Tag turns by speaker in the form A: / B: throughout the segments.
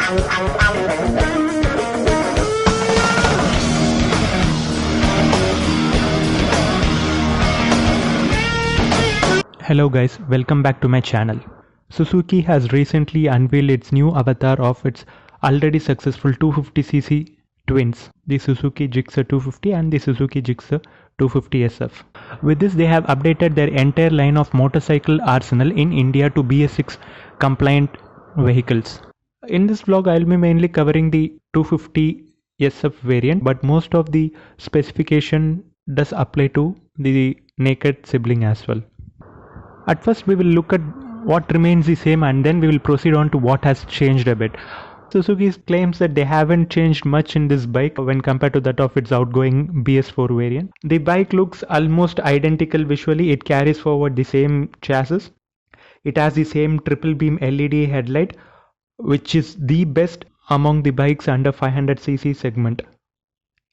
A: Hello guys, welcome back to my channel. Suzuki has recently unveiled its new avatar of its already successful 250cc twins, the Suzuki Gixxer 250 and the Suzuki Gixxer 250 SF. With this, they have updated their entire line of motorcycle arsenal in India to BS6 compliant vehicles. In this vlog, I will be mainly covering the 250 SF variant, but most of the specification does apply to the naked sibling as well. At first we will look at what remains the same and then we will proceed on to what has changed a bit. Suzuki claims that they haven't changed much in this bike when compared to that of its outgoing BS4 variant. The bike looks almost identical visually. It carries forward the same chassis. It has the same triple beam LED headlight, which is the best among the bikes under 500cc segment.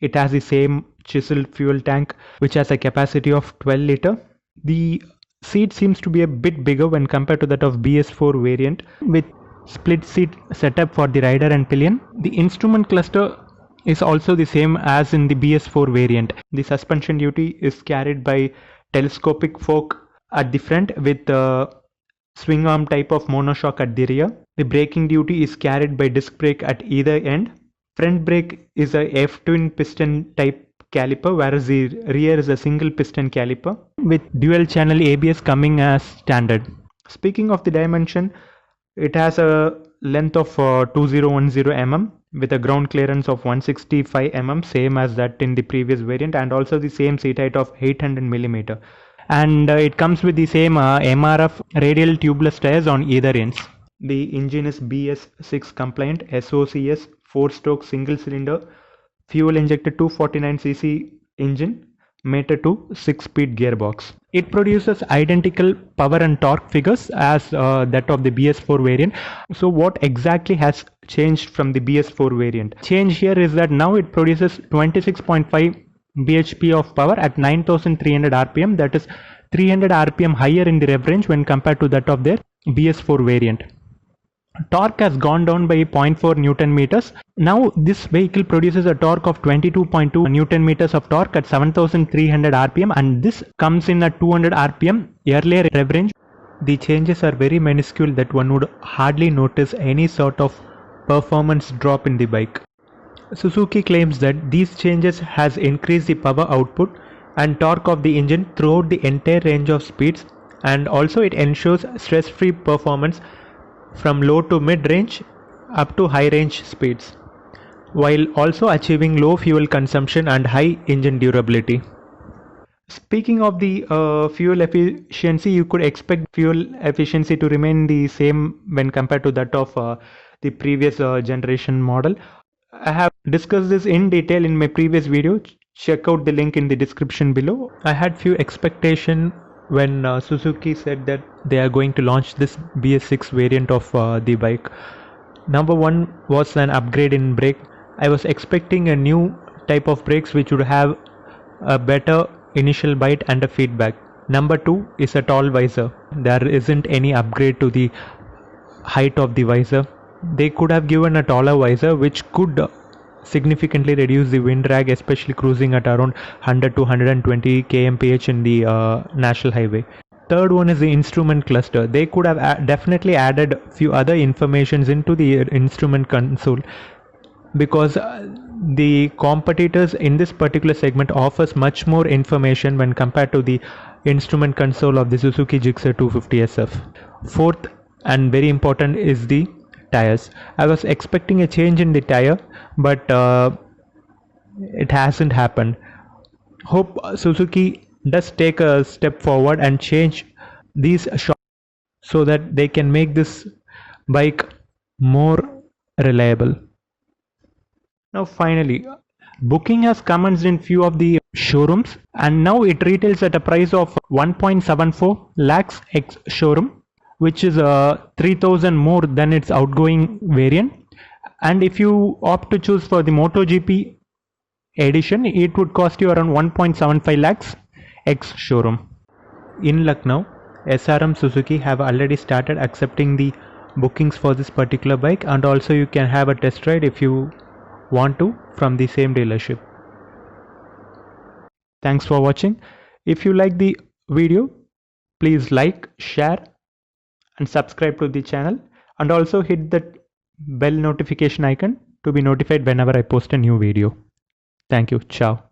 A: It has the same chiseled fuel tank, which has a capacity of 12 liter. The seat seems to be a bit bigger when compared to that of BS4 variant, with split seat setup for the rider and pillion. The instrument cluster is also the same as in the BS4 variant. The suspension duty is carried by telescopic fork at the front with a swing arm type of monoshock at the rear. The braking duty is carried by disc brake at either end. Front brake is a F-twin piston type caliper, whereas the rear is a single piston caliper with dual channel ABS coming as standard. Speaking of the dimension, it has a length of 2010 mm with a ground clearance of 165 mm, same as that in the previous variant, and also the same seat height of 800 mm. And it comes with the same MRF radial tubeless tires on either ends. The engine is BS6 compliant, SOCS 4-stroke single cylinder fuel injected 249cc engine mated to 6-speed gearbox. It produces identical power and torque figures as that of the BS4 variant. So what exactly has changed from the BS4 variant? Change here is that now it produces 26.5 bhp of power at 9300 rpm, that is 300 rpm higher in the rev range when compared to that of their BS4 variant. Torque has gone down by 0.4 Newton meters. Now this vehicle produces a torque of 22.2 Newton meters of torque at 7300 rpm, and this comes in at 200 rpm earlier rev range. The changes are very minuscule that one would hardly notice any sort of performance drop in the bike. Suzuki claims that these changes has increased the power output and torque of the engine throughout the entire range of speeds, and also it ensures stress-free performance from low to mid-range up to high-range speeds, while also achieving low fuel consumption and high engine durability. Speaking of the fuel efficiency, you could expect fuel efficiency to remain the same when compared to that of the previous generation model. I have discussed this in detail in my previous video. Check out the link in the description below. I had few expectations when Suzuki said that they are going to launch this BS6 variant of the bike. Number one was an upgrade in brake. I was expecting a new type of brakes which would have a better initial bite and a feedback. Number two is a tall visor. There isn't any upgrade to the height of the visor. They could have given a taller visor which could significantly reduce the wind drag, especially cruising at around 100 to 120 kmph in the national highway. Third one is the instrument cluster. They could have definitely added few other informations into the instrument console, because the competitors in this particular segment offers much more information when compared to the instrument console of the Suzuki Gixxer 250 SF. Fourth and very important is the tires. I was expecting a change in the tire, but it hasn't happened. Hope Suzuki does take a step forward and change these shocks so that they can make this bike more reliable. Now finally, booking has commenced in few of the showrooms, and now it retails at a price of 1.74 lakhs ex showroom, which is 3,000 more than its outgoing variant. And if you opt to choose for the MotoGP edition, it would cost you around 1.75 lakhs ex showroom. In Lucknow, SRM Suzuki have already started accepting the bookings for this particular bike, and also you can have a test ride if you want to from the same dealership. Thanks for watching. If you like the video, please like, share and subscribe to the channel, and also hit the bell notification icon to be notified whenever I post a new video. Thank you. Ciao.